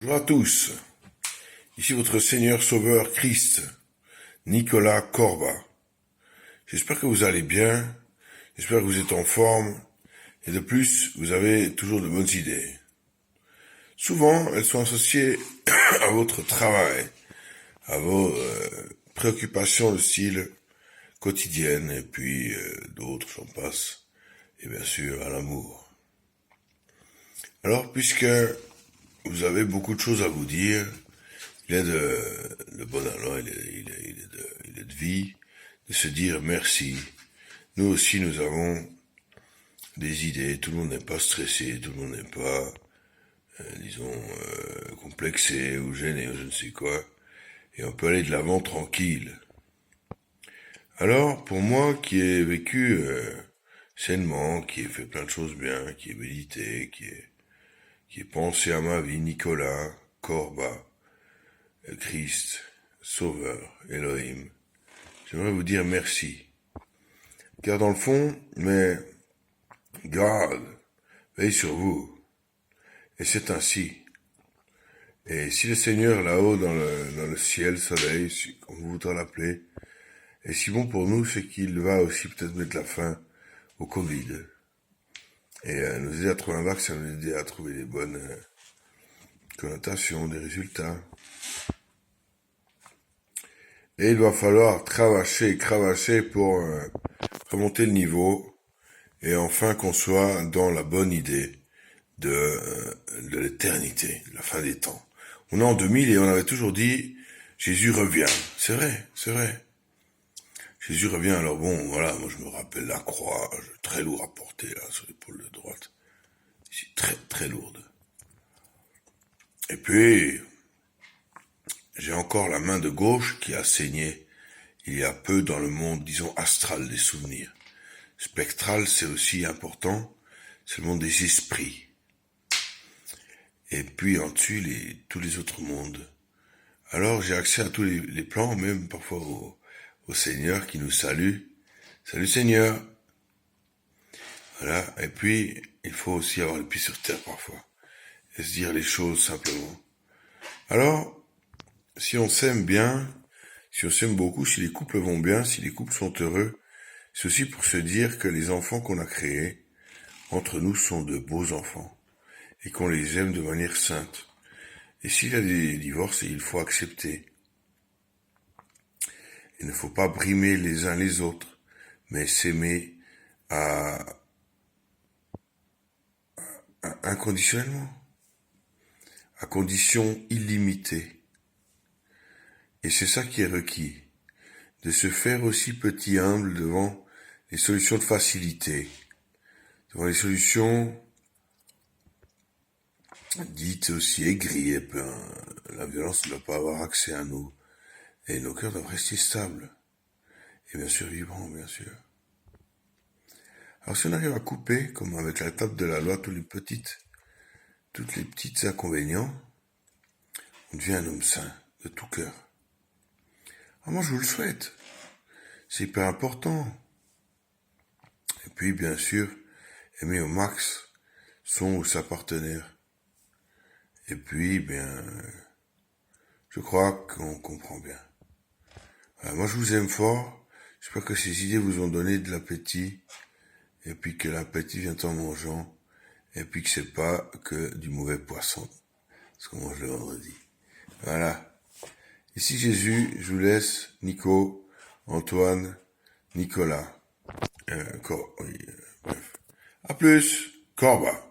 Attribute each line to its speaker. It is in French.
Speaker 1: Bonjour à tous, ici votre Seigneur Sauveur Christ, Nicolas Corba. J'espère que vous allez bien, j'espère que vous êtes en forme, et de plus, vous avez toujours de bonnes idées. Souvent, elles sont associées à votre travail, à vos préoccupations de style quotidienne, et puis d'autres, j'en passe, et bien sûr à l'amour. Alors, puisque vous avez beaucoup de choses à vous dire, il est de bon allant, il est de vie, de se dire merci. Nous aussi, nous avons des idées, tout le monde n'est pas stressé, tout le monde n'est pas, complexé ou gêné ou je ne sais quoi, et on peut aller de l'avant tranquille. Alors, pour moi, qui ai vécu sainement, qui ai fait plein de choses bien, qui ai médité, qui ai pensé à ma vie, Nicolas, Corba, Christ, Sauveur, Elohim, j'aimerais vous dire merci. Car dans le fond, mais God veille sur vous. Et c'est ainsi. Et si le Seigneur là-haut dans le ciel, soleil, comme vous voudrez l'appeler, est si bon pour nous, c'est qu'il va aussi peut-être mettre la fin au Covid. Et nous aider à trouver un vaccin, nous aider à trouver les bonnes connotations, des résultats. Et il va falloir cravacher pour remonter le niveau et enfin qu'on soit dans la bonne idée de l'éternité, de la fin des temps. On est en 2000 et on avait toujours dit Jésus revient. C'est vrai. Jésus revient, alors bon, voilà, moi je me rappelle la croix, très lourd à porter là, sur l'épaule de droite. C'est très lourde. Et puis, j'ai encore la main de gauche qui a saigné il y a peu dans le monde, disons, astral des souvenirs. Spectral, c'est aussi important, c'est le monde des esprits. Et puis en dessus, tous les autres mondes. Alors j'ai accès à tous les plans, même parfois au Seigneur qui nous salue. Salut Seigneur. Voilà, et puis il faut aussi avoir le pied sur terre parfois. Et se dire les choses simplement. Alors, si on s'aime bien, si on s'aime beaucoup, si les couples vont bien, si les couples sont heureux, c'est aussi pour se dire que les enfants qu'on a créés, entre nous, sont de beaux enfants. Et qu'on les aime de manière sainte. Et s'il y a des divorces, il faut accepter. Il ne faut pas brimer les uns les autres, mais s'aimer inconditionnellement, à condition illimitée. Et c'est ça qui est requis, de se faire aussi petit humble devant les solutions de facilité, devant les solutions dites aussi aigries. Et ben, la violence ne doit pas avoir accès à nous. Et nos cœurs doivent rester stables. Et bien sûr vibrants, bien sûr. Alors si on arrive à couper, comme avec la table de la loi, toutes les petites inconvénients, on devient un homme saint, de tout cœur. Alors moi je vous le souhaite. C'est hyper important. Et puis bien sûr, aimer au max son ou sa partenaire. Et puis, je crois qu'on comprend bien. Voilà, moi je vous aime fort. J'espère que ces idées vous ont donné de l'appétit. Et puis que l'appétit vient en mangeant. Et puis que c'est pas que du mauvais poisson. Ce qu'on mange le vendredi. Voilà. Ici Jésus, je vous laisse, Nico, Antoine, Nicolas. Bref. À plus, Corba.